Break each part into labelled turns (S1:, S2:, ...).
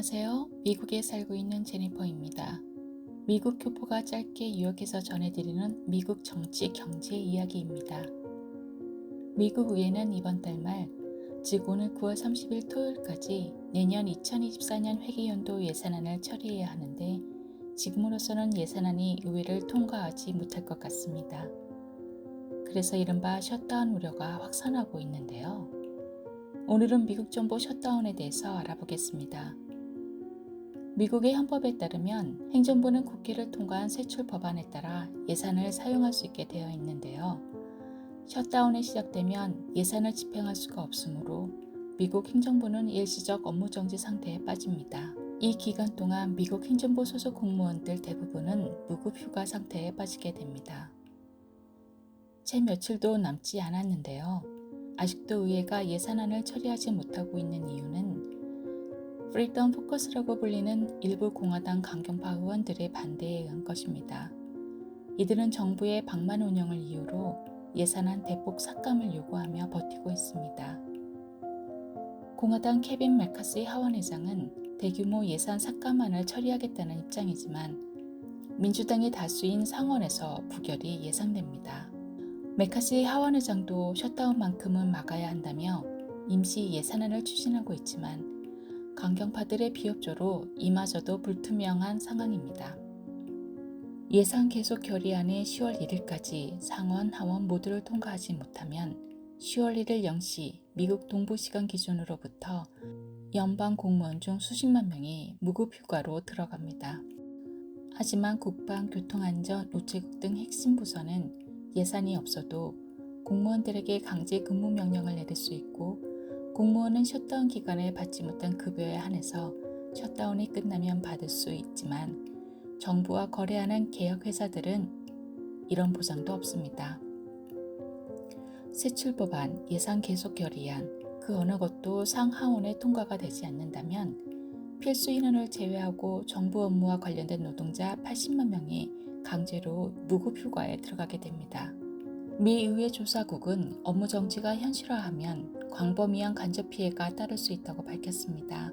S1: 안녕하세요. 미국에 살고 있는 제니퍼입니다. 미국 교포가 짧게 요약해서 전해드리는 미국 정치 경제 이야기입니다. 미국 의회는 이번 달 말, 즉 오늘 9월 30일 토요일까지 내년 2024년 회계연도 예산안을 처리해야 하는데 지금으로서는 예산안이 의회를 통과하지 못할 것 같습니다. 그래서 이른바 셧다운 우려가 확산하고 있는데요. 오늘은 미국 정부 셧다운에 대해서 알아보겠습니다. 미국의 헌법에 따르면 행정부는 국회를 통과한 세출 법안에 따라 예산을 사용할 수 있게 되어 있는데요. 셧다운이 시작되면 예산을 집행할 수가 없으므로 미국 행정부는 일시적 업무 정지 상태에 빠집니다. 이 기간 동안 미국 행정부 소속 공무원들 대부분은 무급 휴가 상태에 빠지게 됩니다. 채 며칠도 남지 않았는데요. 아직도 의회가 예산안을 처리하지 못하고 있는 이유는 프리덤 포커스라고 불리는 일부 공화당 강경파 의원들의 반대에 의한 것입니다. 이들은 정부의 방만 운영을 이유로 예산안 대폭 삭감을 요구하며 버티고 있습니다. 공화당 케빈 메카시 하원의장은 대규모 예산 삭감안을 처리하겠다는 입장이지만 민주당의 다수인 상원에서 부결이 예상됩니다. 메카시 하원의장도 셧다운만큼은 막아야 한다며 임시 예산안을 추진하고 있지만 강경파들의 비협조로 이마저도 불투명한 상황입니다. 예산 계속 결의안이 10월 1일까지 상원, 하원 모두를 통과하지 못하면 10월 1일 0시 미국 동부 시간 기준으로부터 연방 공무원 중 수십만 명이 무급 휴가로 들어갑니다. 하지만 국방, 교통안전, 우체국 등 핵심 부서는 예산이 없어도 공무원들에게 강제 근무 명령을 내릴 수 있고 공무원은 셧다운 기간에 받지 못한 급여에 한해서 셧다운이 끝나면 받을 수 있지만 정부와 거래하는 개혁회사들은 이런 보장도 없습니다. 세출법안, 예산 계속 결의안, 그 어느 것도 상하원에 통과가 되지 않는다면 필수 인원을 제외하고 정부 업무와 관련된 노동자 80만 명이 강제로 무급 휴가에 들어가게 됩니다. 미 의회 조사국은 업무 정지가 현실화하면 광범위한 간접 피해가 따를 수 있다고 밝혔습니다.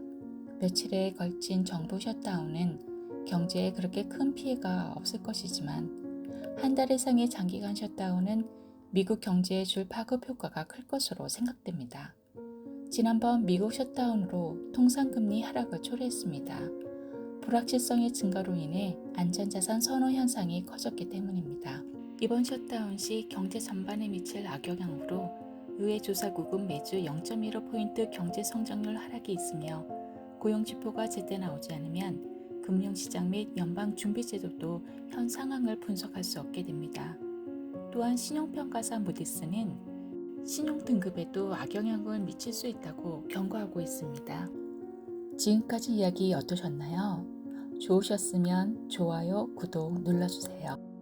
S1: 며칠에 걸친 정부 셧다운은 경제에 그렇게 큰 피해가 없을 것이지만 한 달 이상의 장기간 셧다운은 미국 경제에 줄 파급 효과가 클 것으로 생각됩니다. 지난번 미국 셧다운으로 통상금리 하락을 초래했습니다. 불확실성의 증가로 인해 안전자산 선호 현상이 커졌기 때문입니다. 이번 셧다운 시 경제 전반에 미칠 악영향으로 의회 조사국은 매주 0.15포인트 경제 성장률 하락이 있으며 고용지표가 제때 나오지 않으면 금융시장 및 연방준비제도도 현 상황을 분석할 수 없게 됩니다. 또한 신용평가사 무디스는 신용등급에도 악영향을 미칠 수 있다고 경고하고 있습니다. 지금까지 이야기 어떠셨나요? 좋으셨으면 좋아요, 구독 눌러주세요.